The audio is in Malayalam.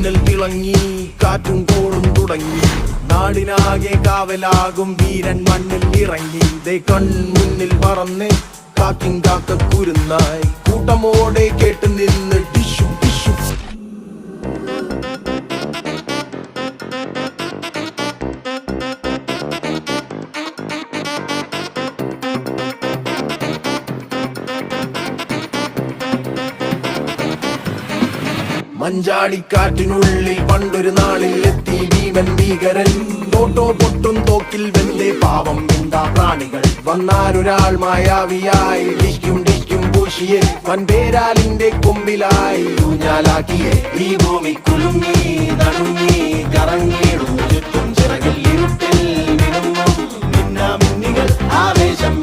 മിന്നൽ തിളങ്ങി, കാറ്റും കോളും തുടങ്ങി. നാടിനാകെ കാവലാകും വീരൻ മണ്ണിൽ ഇറങ്ങി. ദേ കൺമുന്നിൽ പറന്ന് കാക്കിൻ കാക്കക്കുരുന്നായി, കൂട്ടമോടെ കേട്ട് നിന്ന് ടിഷു ടിഷു. മഞ്ചാടിക്കാറ്റിനുള്ളിൽ പണ്ടൊരു നാളിൽ എത്തി ഭീമൻ ഭീകരൻ. തോട്ടോ പൊട്ടും തോക്കിൽ വെന്തേ പാവം എന്താ പ്രാണികൾ. വന്നാലൊരാൾ മായാവിയായി ഡിക്കും ഡിക്കും പൂശിയെ വൻപേരാലിന്റെ കൊമ്പിലായി ഊഞ്ഞാലാക്കിയെ. ഈ ഭൂമി കുലുങ്ങി നടുങ്ങി കറങ്ങിടും ചുറ്റും ചിറകിൽ ഇരുട്ടിൽ മിന്നുന്നു മിന്നാമിന്നികൾ ആവേശം